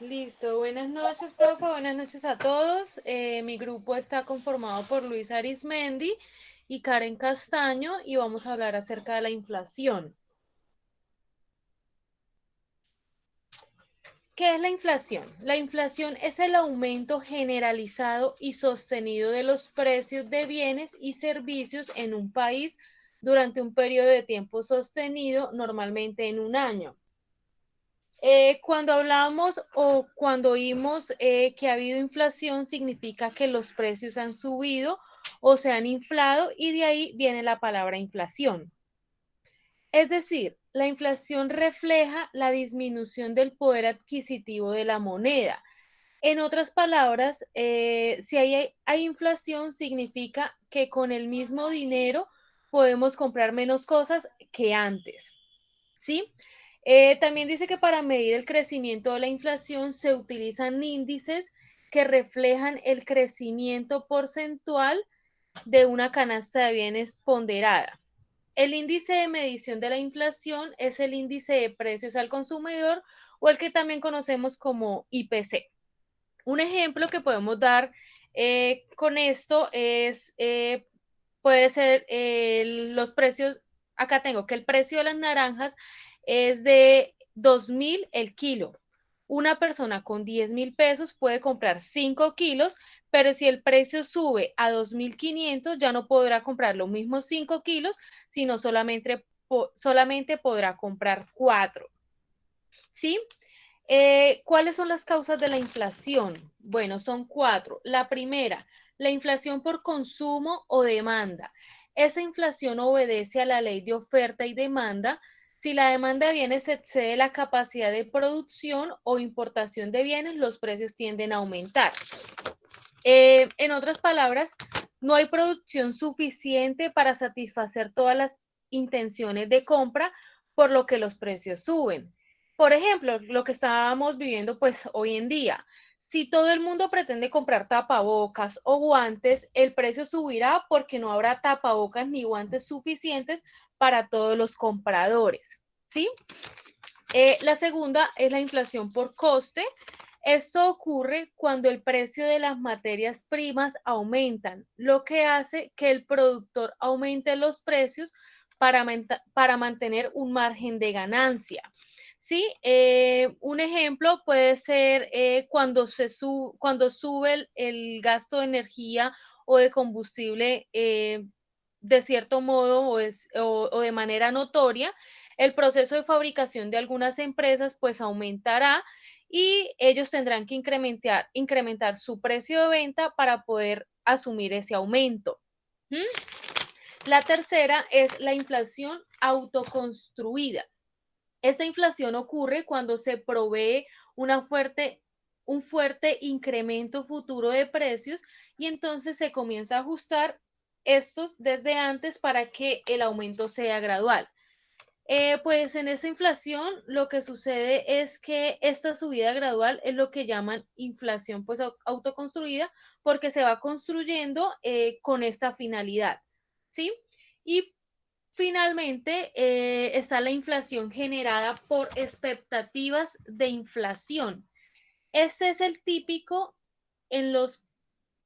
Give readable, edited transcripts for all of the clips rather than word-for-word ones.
Listo, buenas noches, profe, buenas noches a todos. Mi grupo está conformado por Luis Arismendi y Karen Castaño y vamos a hablar acerca de la inflación. ¿Qué es la inflación? La inflación es el aumento generalizado y sostenido de los precios de bienes y servicios en un país durante un periodo de tiempo sostenido, normalmente en un año. Cuando hablamos o cuando oímos que ha habido inflación, significa que los precios han subido o se han inflado y de ahí viene la palabra inflación. Es decir, la inflación refleja la disminución del poder adquisitivo de la moneda. En otras palabras, si hay inflación, significa que con el mismo dinero podemos comprar menos cosas que antes. ¿Sí? También dice que para medir el crecimiento de la inflación se utilizan índices que reflejan el crecimiento porcentual de una canasta de bienes ponderada. El índice de medición de la inflación es el índice de precios al consumidor o el que también conocemos como IPC. Un ejemplo que podemos dar con esto es, puede ser los precios, acá tengo que el precio de las naranjas es de 2.000 el kilo. Una persona con 10.000 pesos puede comprar 5 kilos, pero si el precio sube a 2.500 ya no podrá comprar los mismos 5 kilos, sino solamente podrá comprar 4. ¿Sí? ¿Cuáles son las causas de la inflación? Bueno, son 4. La primera, la inflación por consumo o demanda. Esa inflación obedece a la ley de oferta y demanda. Si la demanda de bienes excede la capacidad de producción o importación de bienes, los precios tienden a aumentar. En otras palabras, no hay producción suficiente para satisfacer todas las intenciones de compra, por lo que los precios suben. Por ejemplo, lo que estábamos viviendo pues hoy en día. Si todo el mundo pretende comprar tapabocas o guantes, el precio subirá porque no habrá tapabocas ni guantes suficientes para todos los compradores. ¿Sí? La segunda es la inflación por coste. Esto ocurre cuando el precio de las materias primas aumentan, lo que hace que el productor aumente los precios para mantener un margen de ganancia. ¿Sí? Un ejemplo puede ser cuando sube el gasto de energía o de combustible de cierto modo o de manera notoria, el proceso de fabricación de algunas empresas pues aumentará y ellos tendrán que incrementar su precio de venta para poder asumir ese aumento. ¿Mm? La tercera es la inflación autoconstruida. Esta inflación ocurre cuando se provee un fuerte incremento futuro de precios y entonces se comienza a ajustar estos desde antes para que el aumento sea gradual. Pues en esta inflación lo que sucede es que esta subida gradual es lo que llaman inflación pues autoconstruida porque se va construyendo con esta finalidad, ¿sí? Y finalmente está la inflación generada por expectativas de inflación. Este es el típico en los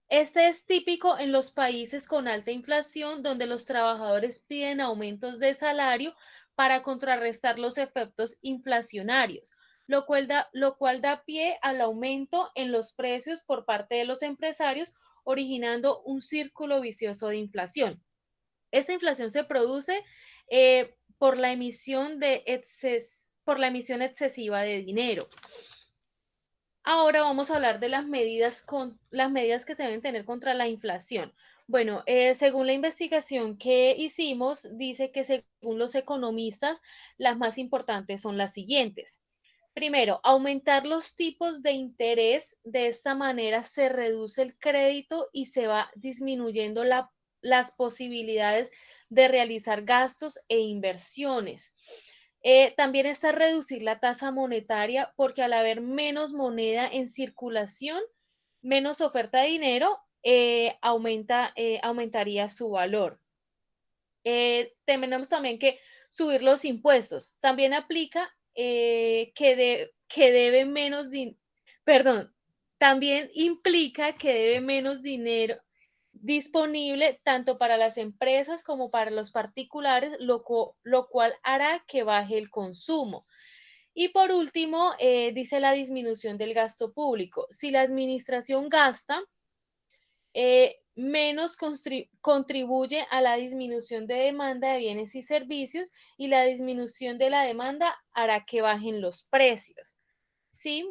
este es típico en los países con alta inflación, donde los trabajadores piden aumentos de salario para contrarrestar los efectos inflacionarios, lo cual da pie al aumento en los precios por parte de los empresarios, originando un círculo vicioso de inflación. Esta inflación se produce por la emisión excesiva de dinero. Ahora vamos a hablar de las medidas que se deben tener contra la inflación. Bueno, según la investigación que hicimos, dice que según los economistas, las más importantes son las siguientes. Primero, aumentar los tipos de interés. De esta manera se reduce el crédito y se va disminuyendo las posibilidades de realizar gastos e inversiones. También está reducir la tasa monetaria porque al haber menos moneda en circulación, menos oferta de dinero, aumentaría su valor. Tenemos también que subir los impuestos. También aplica que debe menos dinero. Perdón, también implica que debe menos dinero disponible tanto para las empresas como para los particulares, lo cual hará que baje el consumo. Y por último, dice la disminución del gasto público. Si la administración gasta, menos contribuye a la disminución de demanda de bienes y servicios, y la disminución de la demanda hará que bajen los precios. Sí,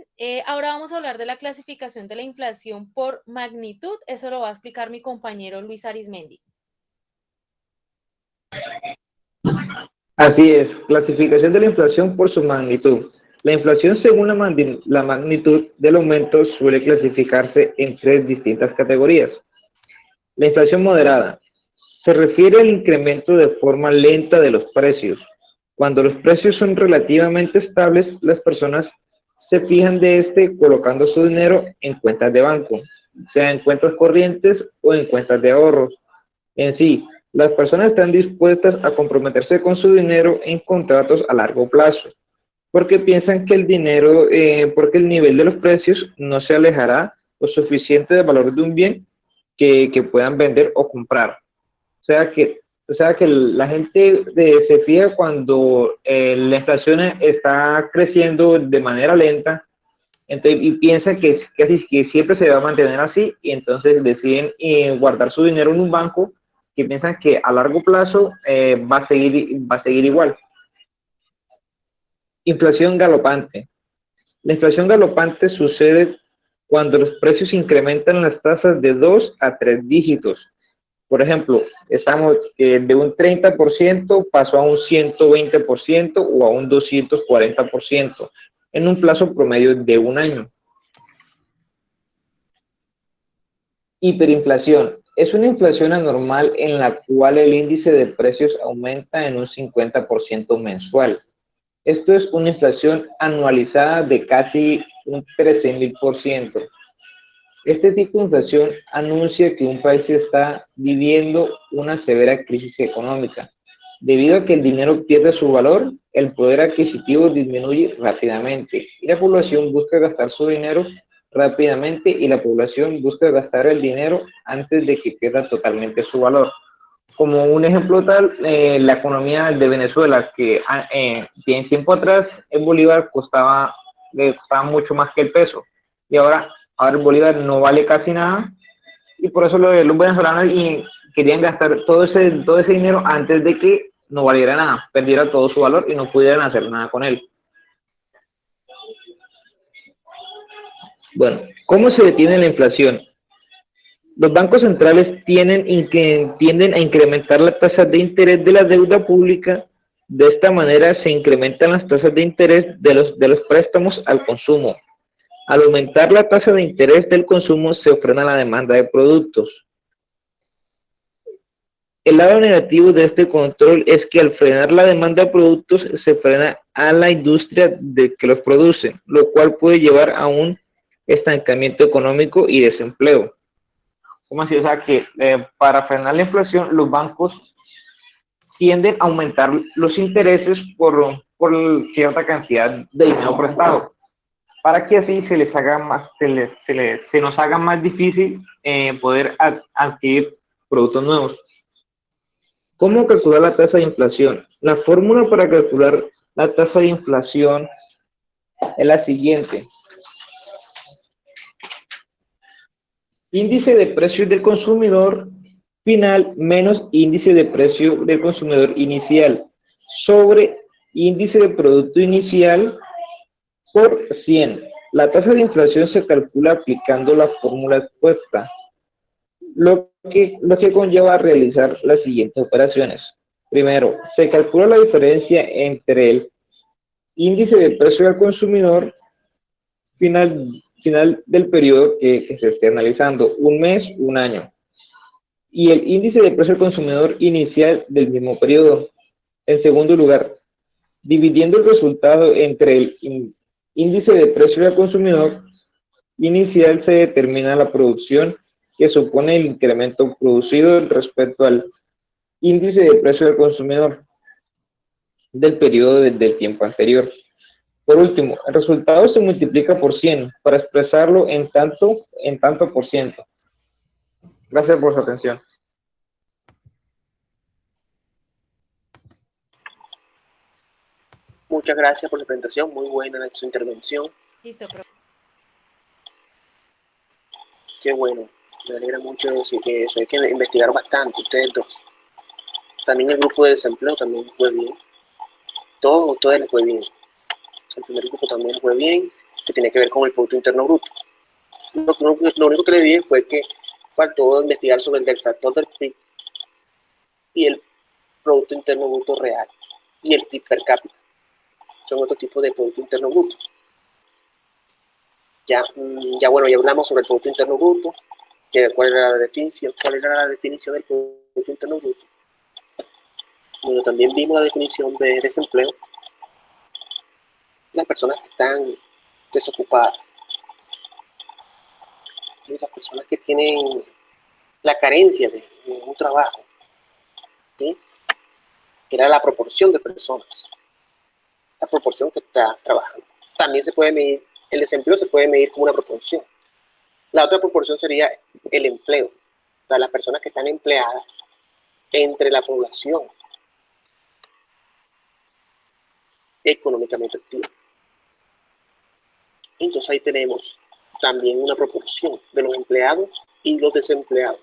ahora vamos a hablar de la clasificación de la inflación por magnitud. Eso lo va a explicar mi compañero Luis Arismendi. Así es, clasificación de la inflación por su magnitud. La inflación según la magnitud del aumento suele clasificarse en tres distintas categorías. La inflación moderada se refiere al incremento de forma lenta de los precios. Cuando los precios son relativamente estables, las personas se fijan de este colocando su dinero en cuentas de banco, sea en cuentas corrientes o en cuentas de ahorros. En sí, las personas están dispuestas a comprometerse con su dinero en contratos a largo plazo, porque piensan que el dinero, porque el nivel de los precios no se alejará lo suficiente del valor de un bien que puedan vender o comprar. O sea que la gente se fija cuando la inflación está creciendo de manera lenta, entonces, y piensa que siempre se va a mantener así, y entonces deciden guardar su dinero en un banco que piensan que a largo plazo va a seguir igual. Inflación galopante. La inflación galopante sucede cuando los precios incrementan las tasas de 2 a 3 dígitos. Por ejemplo, estamos de un 30% pasó a un 120% o a un 240% en un plazo promedio de un año. Hiperinflación. Es una inflación anormal en la cual el índice de precios aumenta en un 50% mensual. Esto es una inflación anualizada de casi un 13.000%. Este tipo de inflación anuncia que un país está viviendo una severa crisis económica. Debido a que el dinero pierde su valor, el poder adquisitivo disminuye rápidamente y la población busca gastar su dinero rápidamente, y la población busca gastar el dinero antes de que pierda totalmente su valor. Como un ejemplo tal, la economía de Venezuela, que en tiempo atrás el bolívar costaba mucho más que el peso, y ahora el bolívar no vale casi nada, y por eso los venezolanos querían gastar todo ese dinero antes de que no valiera nada, perdiera todo su valor y no pudieran hacer nada con él. Bueno, ¿cómo se detiene la inflación? Los bancos centrales tienden a incrementar las tasas de interés de la deuda pública. De esta manera se incrementan las tasas de interés de los préstamos al consumo. Al aumentar la tasa de interés del consumo se frena la demanda de productos. El lado negativo de este control es que al frenar la demanda de productos se frena a la industria que los produce, lo cual puede llevar a un estancamiento económico y desempleo. ¿Cómo así? O sea que para frenar la inflación, los bancos tienden a aumentar los intereses por cierta cantidad de dinero prestado, para que así se nos haga más difícil poder adquirir productos nuevos. ¿Cómo calcular la tasa de inflación? La fórmula para calcular la tasa de inflación es la siguiente. Índice de precios del consumidor final menos índice de precio del consumidor inicial sobre índice de producto inicial por 100. La tasa de inflación se calcula aplicando la fórmula expuesta, lo que conlleva a realizar las siguientes operaciones. Primero, se calcula la diferencia entre el índice de precio del consumidor final del periodo que se esté analizando, un mes, un año, y el índice de precio del consumidor inicial del mismo periodo. En segundo lugar, dividiendo el resultado entre el índice de precio del consumidor inicial se determina la producción, que supone el incremento producido respecto al índice de precio del consumidor del periodo del tiempo anterior. Por último, el resultado se multiplica por 100 para expresarlo en tanto por ciento. Gracias por su atención. Muchas gracias por la presentación, muy buena su intervención. Listo, profe. Qué bueno, me alegra mucho eso, que eso hay que investigar bastante, ustedes dos. También el grupo de desempleo también fue bien. Todo les fue bien. El primer grupo también fue bien, que tiene que ver con el Producto Interno Bruto. Lo único que le dije fue que faltó investigar sobre el factor del PIB y el Producto Interno Bruto real y el PIB per cápita. Son otros tipos de Producto Interno Bruto. Ya hablamos sobre el Producto Interno Bruto, cuál era la definición del Producto Interno Bruto. Bueno, también vimos la definición de desempleo. Las personas que están desocupadas y las personas que tienen la carencia de un trabajo, ¿sí? Que era la proporción de personas, la proporción que está trabajando. También se puede medir, el desempleo se puede medir como una proporción. La otra proporción sería el empleo, o sea, las personas que están empleadas entre la población económicamente activa. Entonces ahí tenemos también una proporción de los empleados y los desempleados.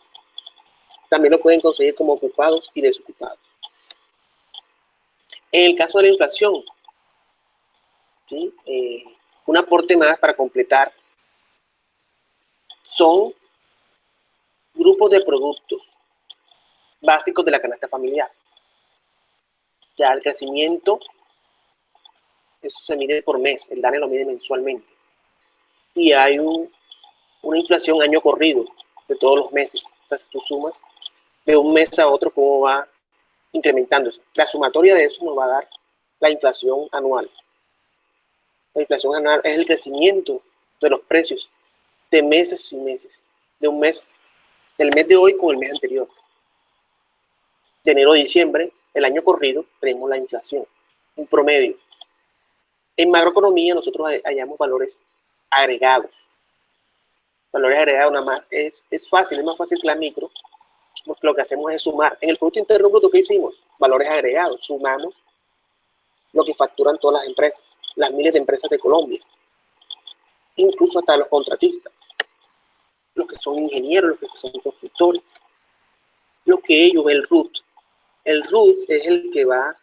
También lo pueden conseguir como ocupados y desocupados. En el caso de la inflación, ¿sí? Un aporte más para completar son grupos de productos básicos de la canasta familiar. Ya el crecimiento, eso se mide por mes, el DANE lo mide mensualmente. Y hay una inflación año corrido de todos los meses. O sea, si tú sumas de un mes a otro, cómo va incrementándose. La sumatoria de eso nos va a dar la inflación anual. La inflación anual es el crecimiento de los precios de meses y meses. De un mes, del mes de hoy con el mes anterior. De enero a diciembre, el año corrido, tenemos la inflación, un promedio. En macroeconomía nosotros hallamos valores agregados. Valores agregados nada más es fácil, es más fácil que la micro, porque lo que hacemos es sumar. En el Producto Interno Bruto, ¿qué hicimos? Valores agregados, sumamos lo que facturan todas las empresas, las miles de empresas de Colombia, incluso hasta los contratistas, los que son ingenieros, los que son constructores, lo que ellos, el RUT. El RUT es el que va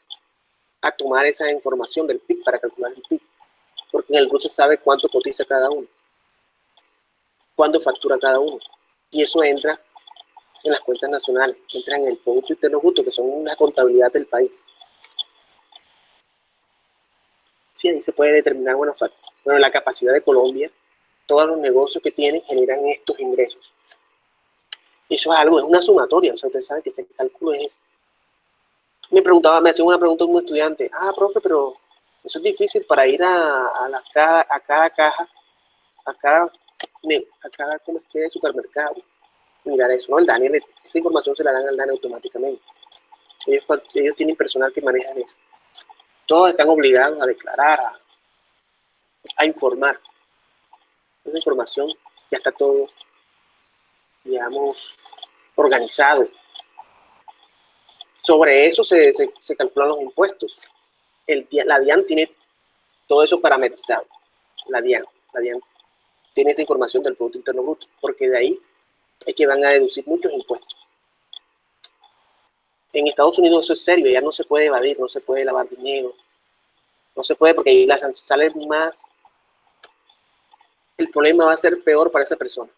a tomar esa información del PIB para calcular el PIB, porque en el RUT se sabe cuánto cotiza cada uno, cuánto factura cada uno, y eso entra en las cuentas nacionales, entra en el Producto Interno Bruto, que son una contabilidad del país. Sí, ahí se puede determinar, bueno, la capacidad de Colombia, todos los negocios que tienen generan estos ingresos. Eso es algo, es una sumatoria, o sea, ustedes saben que ese cálculo es. Me hacía una pregunta un estudiante, profe, pero eso es difícil para ir a cada caja, a cada ¿cómo es que es? Supermercado, mirar eso, ¿no? El DANE, esa información se la dan al DANE automáticamente. Ellos tienen personal que maneja eso. Todos están obligados a declarar, a informar. Esa información ya está todo, digamos, organizado. Sobre eso se calculan los impuestos. La DIAN tiene todo eso parametrizado. La DIAN tiene esa información del Producto Interno Bruto, porque de ahí es que van a deducir muchos impuestos. En Estados Unidos eso es serio, ya no se puede evadir, no se puede lavar dinero, no se puede porque ahí sale más, el problema va a ser peor para esa persona.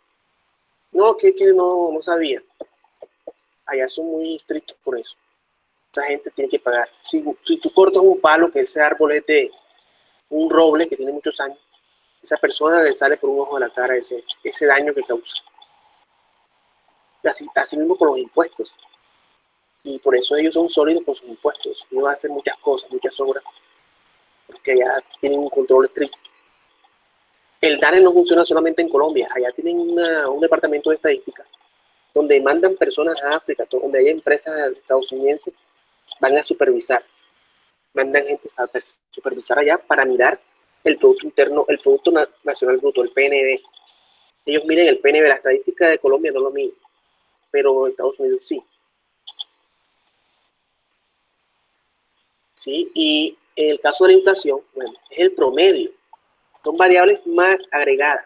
No, que no sabía. Allá son muy estrictos por eso. Esa gente tiene que pagar. Si tú cortas un palo, que ese árbol es de un roble que tiene muchos años, esa persona le sale por un ojo de la cara ese daño que causa. Así mismo con los impuestos. Y por eso ellos son sólidos con sus impuestos. Ellos van a hacer muchas cosas, muchas obras, porque ya tienen un control estricto. El DANE no funciona solamente en Colombia. Allá tienen un departamento de estadística donde mandan personas a África, donde hay empresas estadounidenses, van a supervisar. Mandan gente a supervisar allá para mirar el Producto Interno, el Producto Nacional Bruto, el PNB. Ellos miden el PNB, la estadística de Colombia no lo miden, pero Estados Unidos sí. ¿Sí? Y en el caso de la inflación, bueno, es el promedio. Son variables más agregadas.